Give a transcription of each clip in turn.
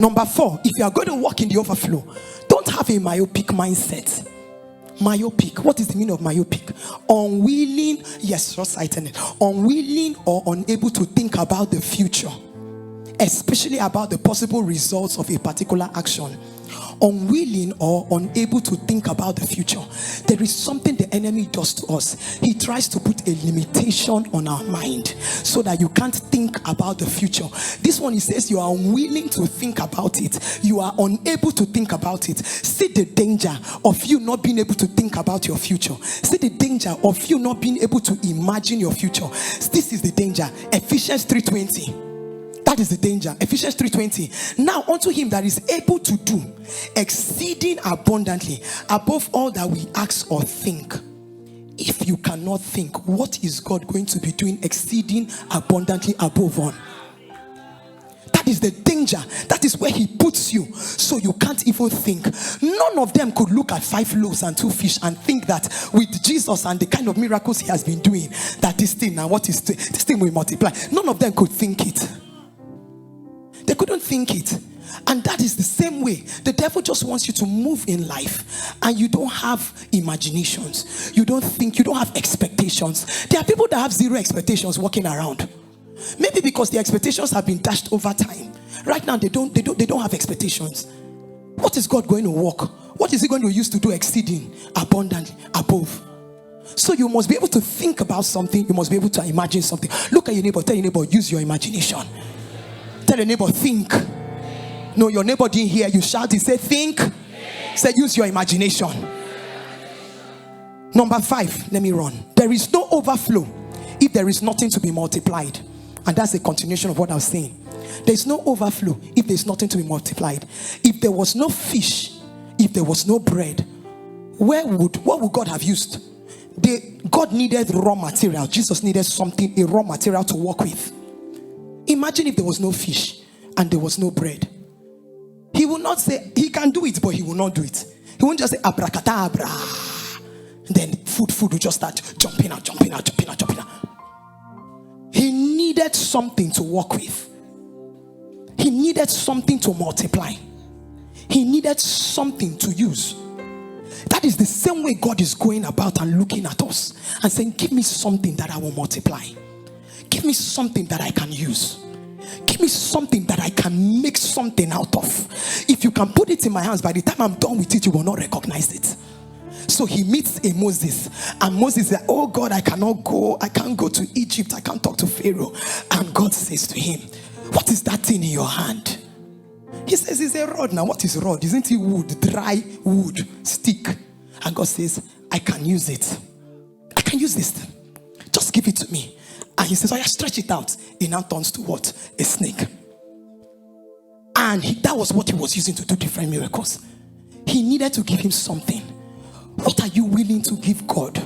Number 4, if you are going to walk in the overflow, don't have a myopic mindset. Myopic. What is the meaning of myopic? Unwilling, yes, just citing it. Unwilling or unable to think about the future, especially about the possible results of a particular action. Unwilling or unable to think about the future. There is something the enemy does to us. He tries to put a limitation on our mind so that you can't think about the future. This one, he says, you are unwilling to think about it. You are unable to think about it. See the danger of you not being able to think about your future. See the danger of you not being able to imagine your future. This is the danger. Ephesians 3:20. That is the danger. Ephesians 3:20. Now unto him that is able to do exceeding abundantly above all that we ask or think. If you cannot think, what is God going to be doing exceeding abundantly above all? That is the danger. That is where he puts you, so you can't even think. None of them could look at 5 loaves and 2 fish and think that with Jesus and the kind of miracles he has been doing, that this thing and what is this thing will multiply. None of them could think it. They couldn't think it. And that is the same way the devil just wants you to move in life, and you don't have imaginations, you don't think, you don't have expectations. There are people that have 0 expectations walking around, maybe because the expectations have been dashed over time. Right now they don't have expectations. What is God going to work? What is he going to use to do exceeding abundantly above? So you must be able to think about something. You must be able to imagine something. Look at your neighbor. Tell your neighbor, use your imagination. Tell your neighbor, think. No, your neighbor didn't hear you shout. He said, think. Say, use your imagination. Number 5, let me run. There is no overflow if there is nothing to be multiplied. And that's a continuation of what I was saying. There is no overflow if there is nothing to be multiplied. If there was no fish, if there was no bread, what would God have used? God needed raw material. Jesus needed something, a raw material to work with. Imagine if there was no fish and there was no bread. He will not say, he can do it, but he will not do it. He won't just say, abracadabra. Then food will just start jumping out. He needed something to work with. He needed something to multiply. He needed something to use. That is the same way God is going about and looking at us and saying, give me something that I will multiply. Give me something that I can use. Give me something that I can make something out of. If you can put it in my hands, by the time I'm done with it, you will not recognize it. So he meets a Moses, and Moses says, oh God, I can't go to Egypt, I can't talk to Pharaoh. And God says to him, what is that thing in your hand? He says, it's a rod. Now what is rod? Isn't it wood? Dry wood, stick. And God says, I can use it. I can use this thing. Just give it to me. And he says, oh yeah, stretch it out. It now turns to what? A snake. And that was what he was using to do different miracles. He needed to give him something. What are you willing to give God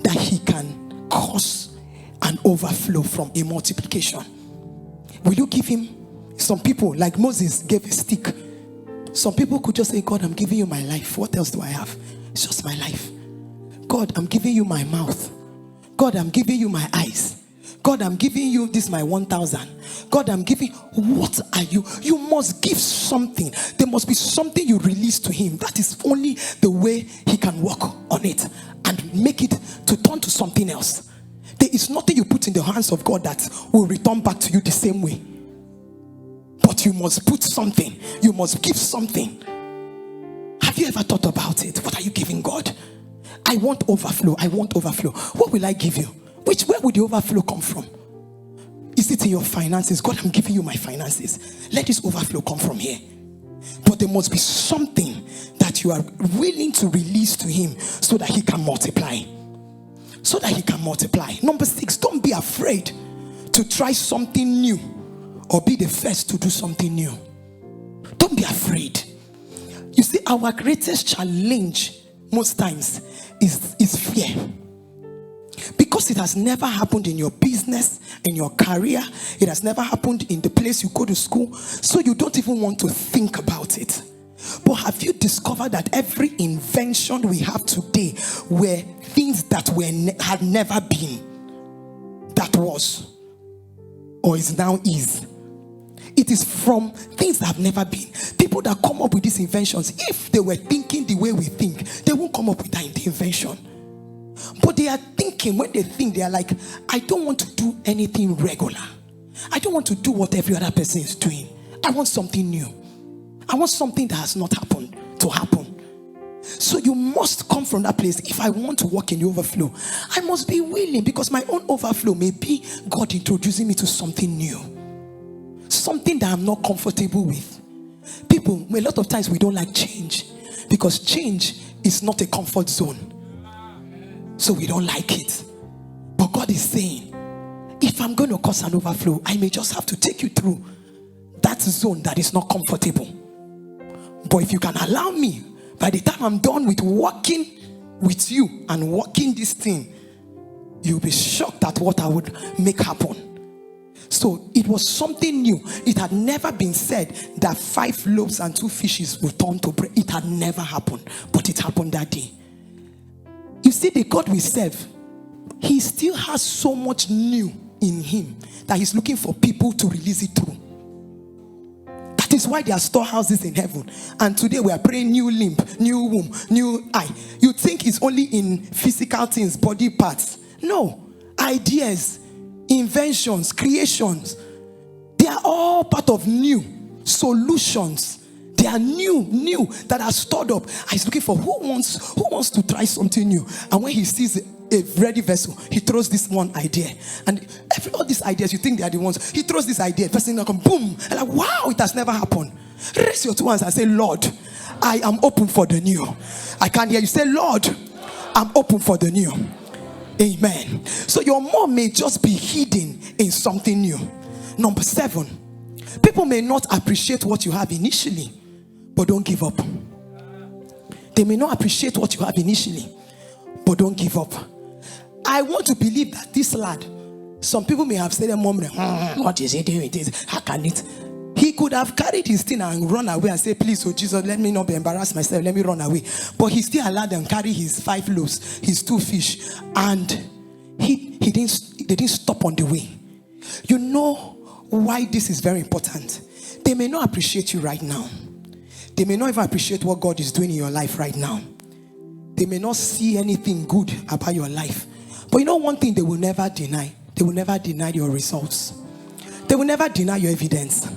that he can cause an overflow from a multiplication? Will you give him? Some people, like Moses, gave a stick. Some people could just say, God, I'm giving you my life. What else do I have? It's just my life. God, I'm giving you my mouth. God, I'm giving you my eyes. God, I'm giving you this, my 1,000. God, I'm giving. What are you? You must give something. There must be something you release to him. That is only the way he can work on it and make it to turn to something else. There is nothing you put in the hands of God that will return back to you the same way. But you must put something. You must give something. Have you ever thought about it? What are you giving God? I want overflow. I want overflow. What will I give you? Where would the overflow come from? Is it in your finances? God, I'm giving you my finances. Let this overflow come from here. But there must be something that you are willing to release to him so that he can multiply. So that he can multiply. Number 6, don't be afraid to try something new or be the first to do something new. Don't be afraid. You see, our greatest challenge most times is fear. Because it has never happened in your business, in your career. It has never happened in the place you go to school. So you don't even want to think about it. But have you discovered that every invention we have today were things that had never been? That was, or is now is. It is from things that have never been. People that come up with these inventions, if they were thinking the way we think, they won't come up with that invention. But they are thinking, when they think, they are like, I don't want to do anything regular. I don't want to do what every other person is doing. I want something new. I want something that has not happened to happen. So you must come from that place. If I want to walk in the overflow, I must be willing, because my own overflow may be God introducing me to something new. Something that I'm not comfortable with. People, a lot of times we don't like change, because change is not a comfort zone. So we don't like it. But God is saying, if I'm going to cause an overflow, I may just have to take you through that zone that is not comfortable. But if you can allow me, by the time I'm done with working with you and working this thing, you'll be shocked at what I would make happen. So it was something new. It had never been said that 5 loaves and 2 fishes will turn to bread. It had never happened, but it happened that day. You see, the God we serve, he still has so much new in him that he's looking for people to release it through. That is why there are storehouses in heaven. And today we are praying new limb, new womb, new eye. You think it's only in physical things, body parts. No. Ideas, inventions, creations, they are all part of new solutions. They are new that are stored up. He's looking for who wants to try something new. And when he sees a ready vessel, he throws this one idea. And all these ideas, you think they are the ones. He throws this idea, person come boom, and like, wow, it has never happened. Raise your 2 hands and say, Lord, I am open for the new. I can't hear you. Say, Lord, I'm open for the new. Amen. So your mom may just be hidden in something new. Number 7, people may not appreciate what you have initially, but don't give up. They may not appreciate what you have initially, but don't give up. I want to believe that this lad, some people may have said, Mom, what is he doing with this? How can it? He could have carried his thing and run away and say, please, oh Jesus, let me not be embarrassed myself. Let me run away. But he still allowed them carry his 5 loaves, his 2 fish. And they didn't stop on the way. You know why this is very important? They may not appreciate you right now. They may not even appreciate what God is doing in your life right now. They may not see anything good about your life. But you know one thing they will never deny? They will never deny your results. They will never deny your evidence.